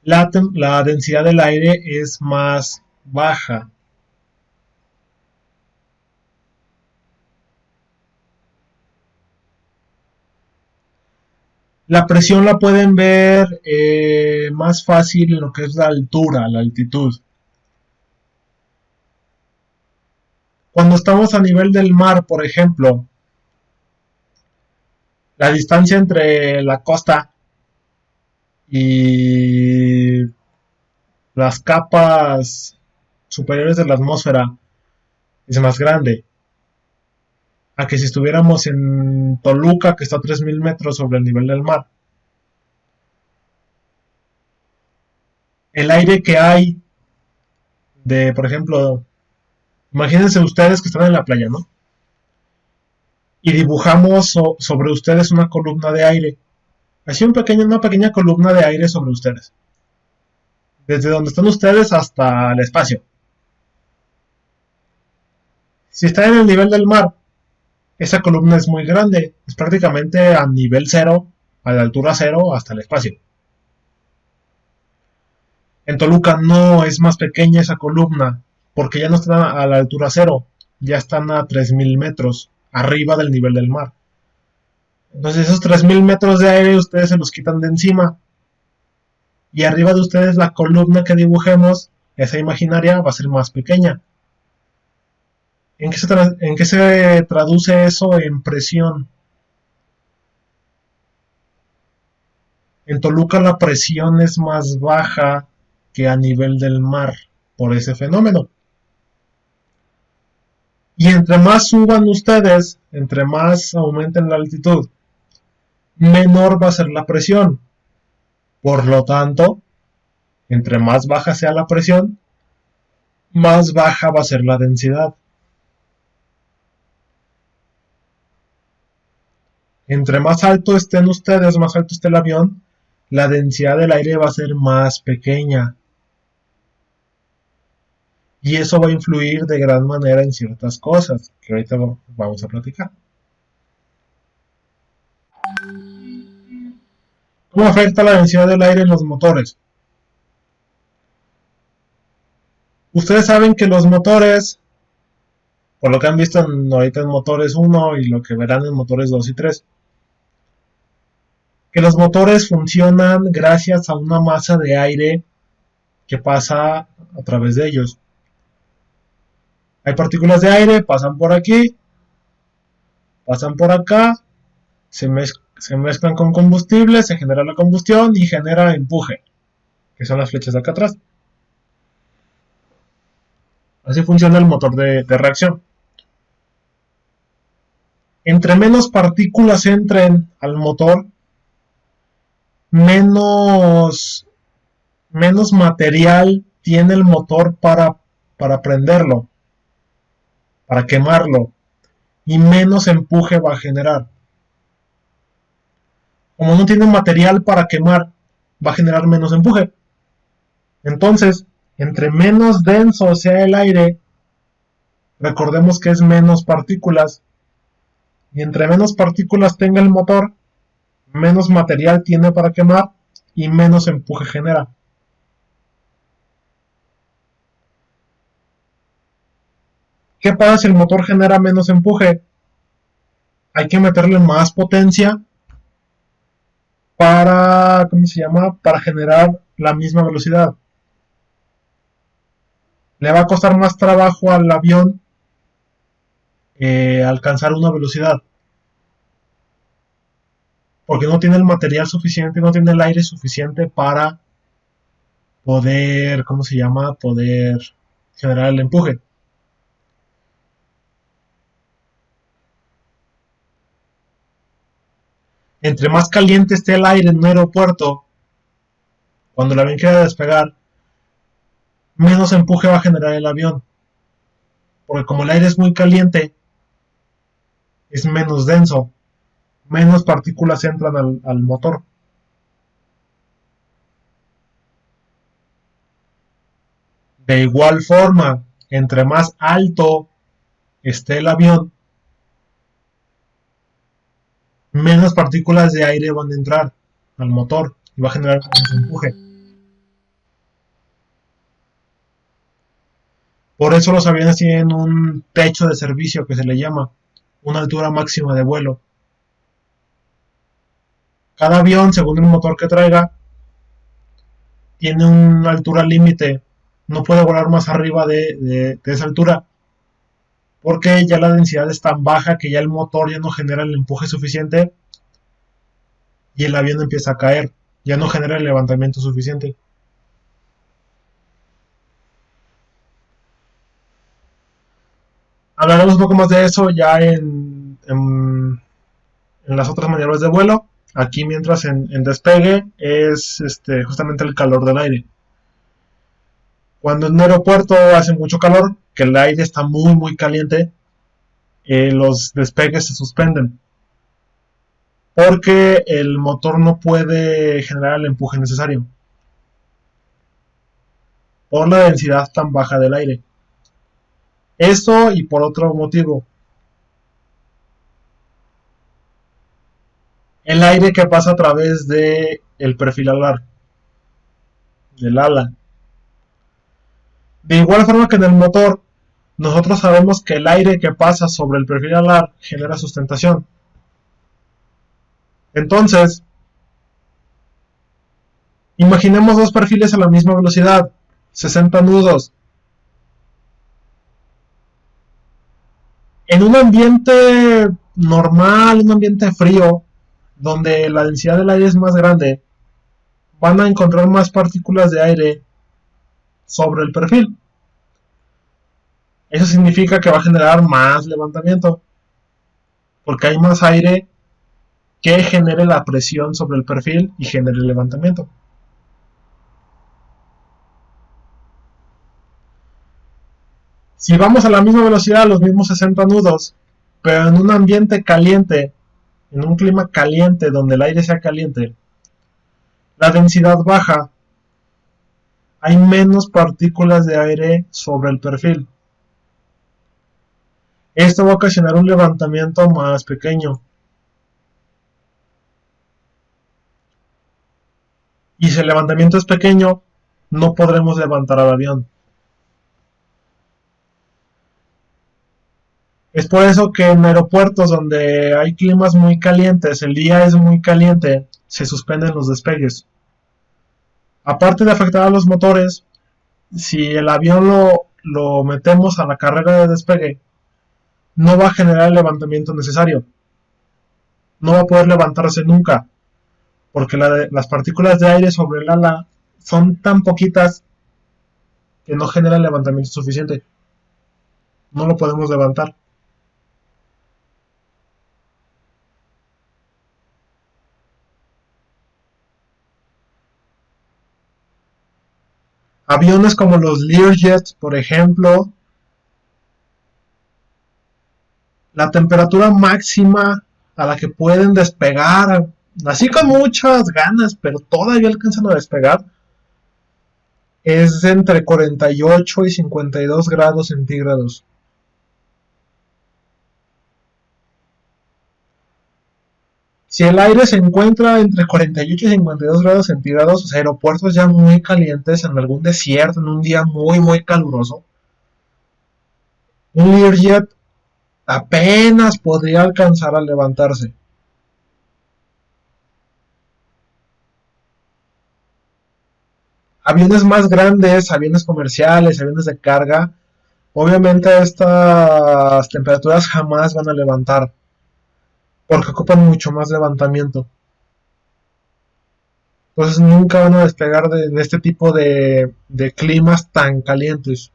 [SPEAKER 1] la densidad del aire es más baja. La presión la pueden ver más fácil en lo que es la altura, la altitud. Cuando estamos a nivel del mar, por ejemplo, la distancia entre la costa y las capas superiores de la atmósfera es más grande a que si estuviéramos en Toluca, que está a 3000 metros sobre el nivel del mar. El aire que hay de, por ejemplo, imagínense ustedes que están en la playa, ¿no? Y dibujamos sobre ustedes una columna de aire. Así una pequeña columna de aire sobre ustedes. desde donde están ustedes hasta el espacio. Si están en el nivel del mar, esa columna es muy grande, es prácticamente a nivel cero, a la altura cero hasta el espacio. En Toluca no, es más pequeña esa columna, porque ya no están a la altura cero, ya están a 3000 metros, arriba del nivel del mar. Entonces esos 3000 metros de aire ustedes se los quitan de encima, y arriba de ustedes la columna que dibujemos, esa imaginaria, va a ser más pequeña. ¿En qué se traduce eso en presión? En Toluca la presión es más baja que a nivel del mar por ese fenómeno. Y entre más suban ustedes, entre más aumenten la altitud, menor va a ser la presión. Por lo tanto, entre más baja sea la presión, más baja va a ser la densidad. Entre más alto estén ustedes, más alto esté el avión, la densidad del aire va a ser más pequeña. Y eso va a influir de gran manera en ciertas cosas, que ahorita vamos a platicar. ¿Cómo afecta la densidad del aire en los motores? Ustedes saben que los motores, por lo que han visto ahorita en motores 1 y lo que verán en motores 2 y 3, que los motores funcionan gracias a una masa de aire que pasa a través de ellos. Hay partículas de aire, pasan por aquí, pasan por acá, se mezclan con combustible, se genera la combustión y genera empuje, que son las flechas de acá atrás. Así funciona el motor de reacción. Entre menos partículas entren al motor, menos material tiene el motor para prenderlo, para quemarlo, y menos empuje va a generar. Como no tiene material para quemar, va a generar menos empuje. Entonces, entre menos denso sea el aire, recordemos que es menos partículas, y entre menos partículas tenga el motor, menos material tiene para quemar y menos empuje genera. ¿Qué pasa si el motor genera menos empuje? Hay que meterle más potencia para, ¿cómo se llama? Para generar la misma velocidad. Le va a costar más trabajo al avión alcanzar una velocidad, porque no tiene el material suficiente, no tiene el aire suficiente para poder, ¿cómo se llama? Poder generar el empuje. Entre más caliente esté el aire en un aeropuerto, cuando el avión quiera despegar, menos empuje va a generar el avión. Porque como el aire es muy caliente, es menos denso, menos partículas entran al motor. De igual forma, entre más alto esté el avión, menos partículas de aire van a entrar al motor y va a generar menos empuje. Por eso los aviones tienen un techo de servicio que se le llama, una altura máxima de vuelo. Cada avión, según el motor que traiga, tiene una altura límite, no puede volar más arriba de esa altura, porque ya la densidad es tan baja que ya el motor ya no genera el empuje suficiente y el avión empieza a caer, ya no genera el levantamiento suficiente. Hablaremos un poco más de eso ya en las otras maniobras de vuelo. Aquí mientras en despegue es justamente el calor del aire. Cuando en un aeropuerto hace mucho calor, que el aire está muy caliente, los despegues se suspenden, porque el motor no puede generar el empuje necesario. por la densidad tan baja del aire. Esto y por otro motivo. El aire que pasa a través de el perfil alar, del ala. De igual forma que en el motor, nosotros sabemos que el aire que pasa sobre el perfil alar genera sustentación. Entonces, imaginemos dos perfiles a la misma velocidad, 60 nudos. En un ambiente normal, un ambiente frío, donde la densidad del aire es más grande, van a encontrar más partículas de aire sobre el perfil. Eso significa que va a generar más levantamiento, porque hay más aire que genere la presión sobre el perfil y genere el levantamiento. Si vamos a la misma velocidad, los mismos 60 nudos, pero en un ambiente caliente, en un clima caliente donde el aire sea caliente, la densidad baja, hay menos partículas de aire sobre el perfil. Esto va a ocasionar un levantamiento más pequeño. Y si el levantamiento es pequeño, no podremos levantar al avión. Es por eso que en aeropuertos donde hay climas muy calientes, el día es muy caliente, se suspenden los despegues. Aparte de afectar a los motores, si el avión lo metemos a la carrera de despegue, no va a generar el levantamiento necesario. No va a poder levantarse nunca, porque las partículas de aire sobre el ala son tan poquitas que no generan levantamiento suficiente. No lo podemos levantar. Aviones como los Learjet, por ejemplo, la temperatura máxima a la que pueden despegar, así con muchas ganas, pero todavía alcanzan a despegar, es entre 48 y 52 grados centígrados. Si el aire se encuentra entre 48 y 52 grados centígrados, los aeropuertos ya muy calientes, en algún desierto, en un día muy caluroso, un Learjet apenas podría alcanzar a levantarse. Aviones más grandes, aviones comerciales, aviones de carga, obviamente estas temperaturas jamás van a levantar, porque ocupan mucho más levantamiento. Entonces nunca van a despegar en este tipo de climas tan calientes.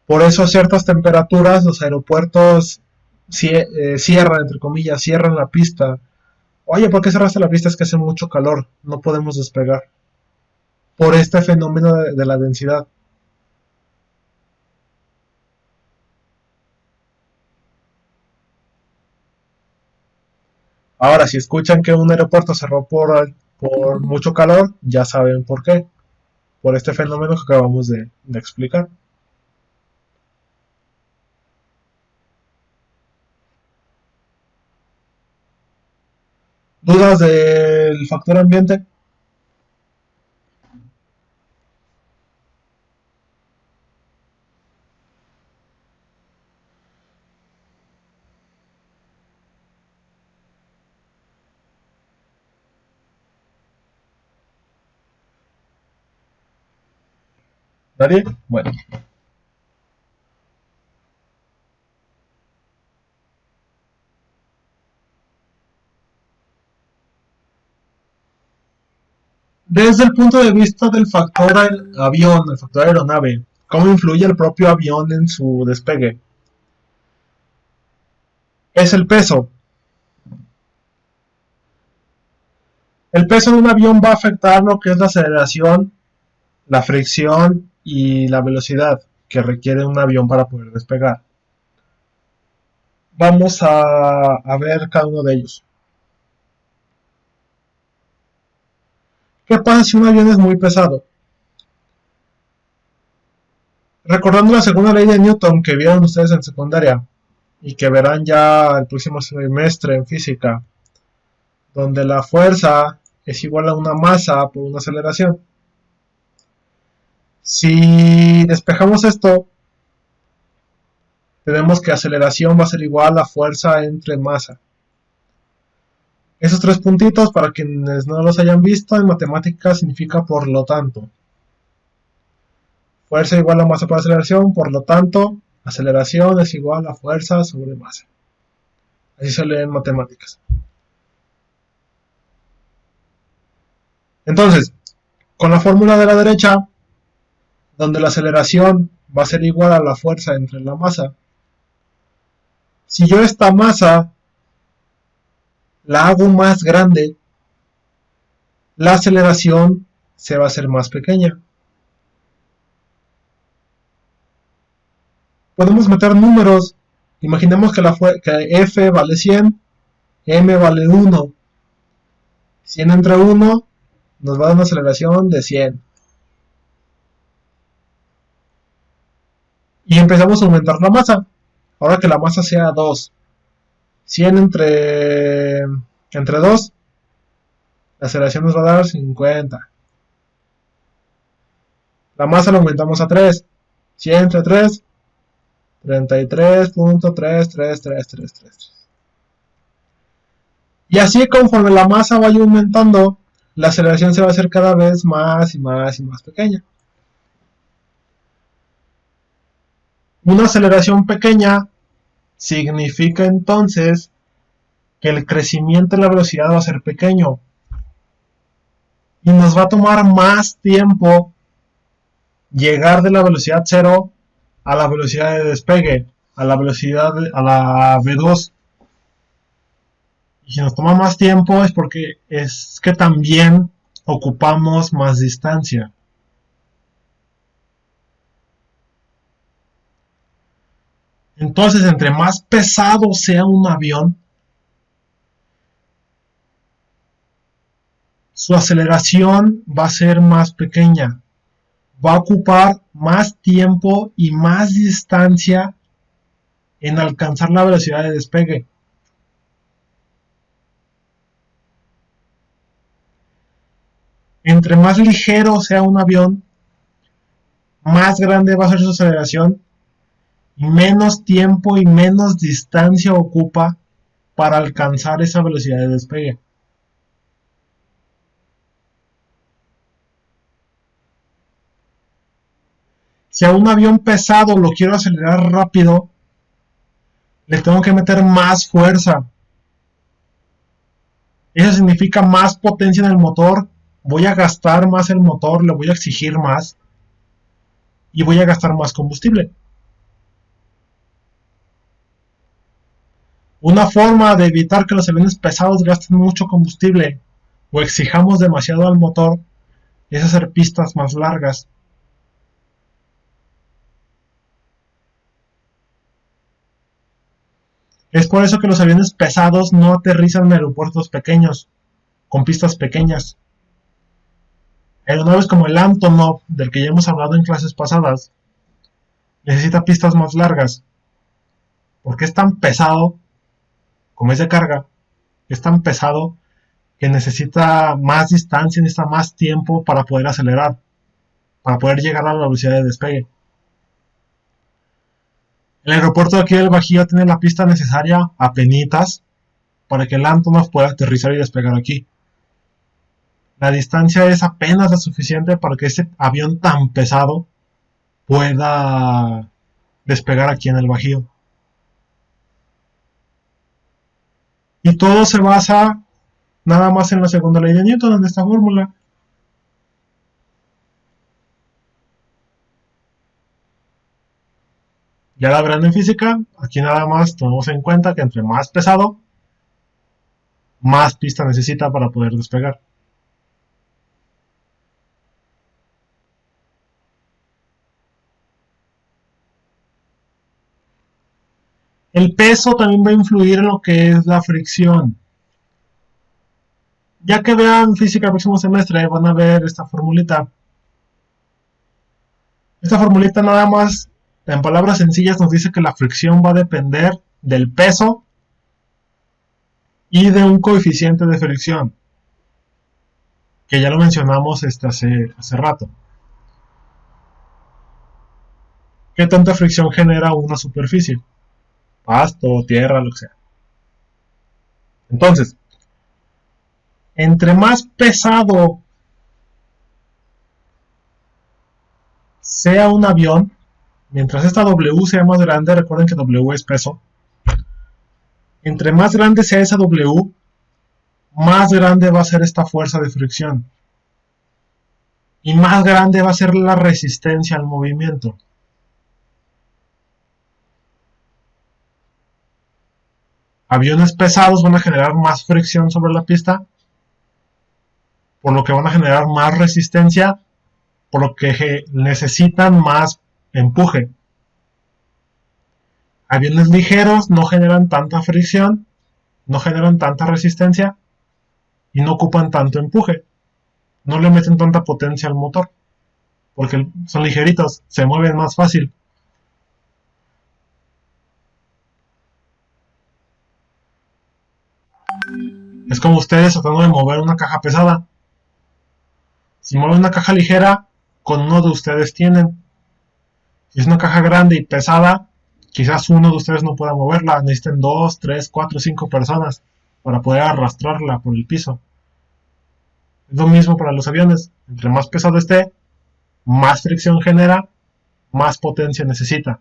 [SPEAKER 1] Por eso a ciertas temperaturas los aeropuertos cierran, entre comillas, cierran la pista. Oye, ¿por qué cerraste la pista? Es que hace mucho calor, no podemos despegar. Por este fenómeno de la densidad. Ahora, si escuchan que un aeropuerto cerró por mucho calor, ya saben por qué. Por este fenómeno que acabamos de explicar. ¿Dudas del factor ambiente? ¿Nadie? Bueno. Desde el punto de vista del factor avión, el factor aeronave, ¿cómo influye el propio avión en su despegue? Es el peso. El peso de un avión va a afectar lo que es la aceleración, la fricción y la velocidad que requiere un avión para poder despegar. Vamos a ver cada uno de ellos. ¿Qué pasa si un avión es muy pesado? Recordando la segunda ley de Newton que vieron ustedes en secundaria y que verán ya el próximo semestre en física, donde la fuerza es igual a una masa por una aceleración. Si despejamos esto, tenemos que aceleración va a ser igual a fuerza entre masa. Esos tres puntitos, para quienes no los hayan visto, en matemáticas significa por lo tanto. Fuerza igual a masa por aceleración, por lo tanto, aceleración es igual a fuerza sobre masa. Así se lee en matemáticas. Entonces, con la fórmula de la derecha, donde la aceleración va a ser igual a la fuerza entre la masa, si yo esta masa la hago más grande, la aceleración se va a hacer más pequeña. Podemos meter números. Imaginemos que F vale 100, M vale 1. 100 entre 1 nos va a dar una aceleración de 100. Y empezamos a aumentar la masa. Ahora que la masa sea 2. 100 entre 2, la aceleración nos va a dar 50. La masa la aumentamos a 3. 100 entre 3, 33.33333. Y así conforme la masa vaya aumentando, la aceleración se va a hacer cada vez más y más y más pequeña. Una aceleración pequeña significa entonces que el crecimiento de la velocidad va a ser pequeño. Y nos va a tomar más tiempo llegar de la velocidad 0 a la velocidad de despegue, a la V2. Y si nos toma más tiempo es porque es que también ocupamos más distancia. Entonces, entre más pesado sea un avión, su aceleración va a ser más pequeña. Va a ocupar más tiempo y más distancia en alcanzar la velocidad de despegue. Entre más ligero sea un avión, más grande va a ser su aceleración y menos tiempo y menos distancia ocupa para alcanzar esa velocidad de despegue. Si a un avión pesado lo quiero acelerar rápido, le tengo que meter más fuerza. Eso significa más potencia en el motor. Voy a gastar más el motor, le voy a exigir más y voy a gastar más combustible. Una forma de evitar que los aviones pesados gasten mucho combustible o exijamos demasiado al motor es hacer pistas más largas. Es por eso que los aviones pesados no aterrizan en aeropuertos pequeños, con pistas pequeñas. Aeronaves como el Antonov, del que ya hemos hablado en clases pasadas, necesita pistas más largas, porque es tan pesado, como es de carga, es tan pesado que necesita más distancia, necesita más tiempo para poder acelerar, para poder llegar a la velocidad de despegue. El aeropuerto de aquí del Bajío tiene la pista necesaria apenitas para que el Antonov pueda aterrizar y despegar aquí. La distancia es apenas la suficiente para que ese avión tan pesado pueda despegar aquí en el Bajío. Y todo se basa nada más en la segunda ley de Newton, en esta fórmula. Ya la verán en física, aquí nada más tomamos en cuenta que entre más pesado, más pista necesita para poder despegar. El peso también va a influir en lo que es la fricción. Ya que vean física el próximo semestre, van a ver esta formulita. Esta formulita nada más, en palabras sencillas, nos dice que la fricción va a depender del peso y de un coeficiente de fricción, que ya lo mencionamos hace rato. ¿Qué tanta fricción genera una superficie? Pasto, tierra, lo que sea. Entonces, entre más pesado sea un avión, mientras esta W sea más grande, recuerden que W es peso, entre más grande sea esa W, más grande va a ser esta fuerza de fricción. Y más grande va a ser la resistencia al movimiento. Aviones pesados van a generar más fricción sobre la pista, por lo que van a generar más resistencia, por lo que necesitan más empuje. Aviones ligeros no generan tanta fricción, no generan tanta resistencia y no ocupan tanto empuje. No le meten tanta potencia al motor, porque son ligeritos, se mueven más fácil. Es como ustedes tratando de mover una caja pesada. Si mueven una caja ligera, con uno de ustedes tienen. Si es una caja grande y pesada, quizás uno de ustedes no pueda moverla. Necesiten 2, 3, 4, 5 personas para poder arrastrarla por el piso. Es lo mismo para los aviones. Entre más pesado esté, más fricción genera, más potencia necesita.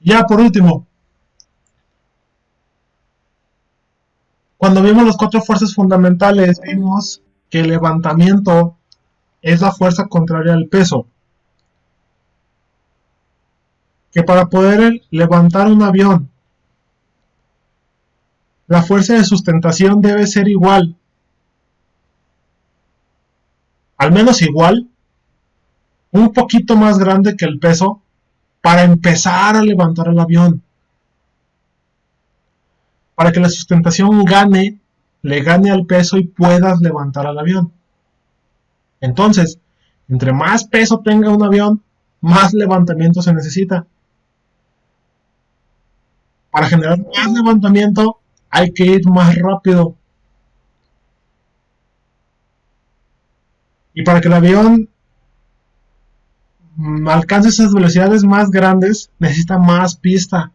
[SPEAKER 1] Ya por último, cuando vimos las 4 fuerzas fundamentales, vimos que el levantamiento es la fuerza contraria al peso. Que para poder levantar un avión, la fuerza de sustentación debe ser igual, al menos igual, un poquito más grande que el peso, para empezar a levantar el avión. Para que la sustentación le gane al peso y puedas levantar al avión. Entonces, entre más peso tenga un avión, más levantamiento se necesita. Para generar más levantamiento, hay que ir más rápido. Y para que el avión alcance esas velocidades más grandes, necesita más pista.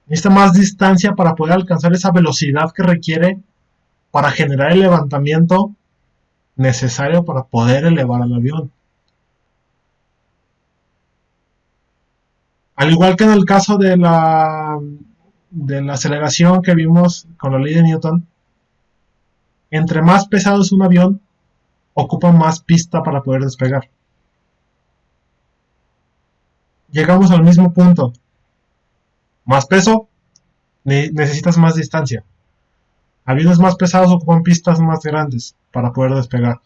[SPEAKER 1] Necesita más distancia para poder alcanzar esa velocidad que requiere para generar el levantamiento necesario para poder elevar al avión. Al igual que en el caso de la aceleración que vimos con la ley de Newton, entre más pesado es un avión, ocupa más pista para poder despegar. Llegamos al mismo punto. Más peso, necesitas más distancia. Aviones más pesados ocupan pistas más grandes para poder despegar.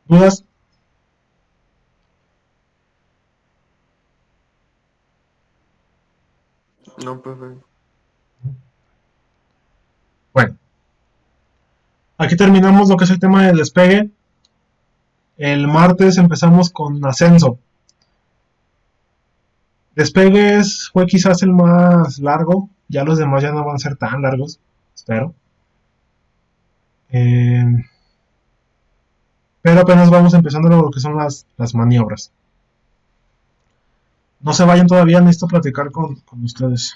[SPEAKER 1] ¿Dudas?
[SPEAKER 2] No, profe.
[SPEAKER 1] Bueno, aquí terminamos lo que es el tema del despegue. El martes empezamos con ascenso. Despegues fue quizás el más largo. Ya los demás ya no van a ser tan largos, espero. Pero apenas vamos empezando lo que son las maniobras. No se vayan todavía, necesito platicar con ustedes.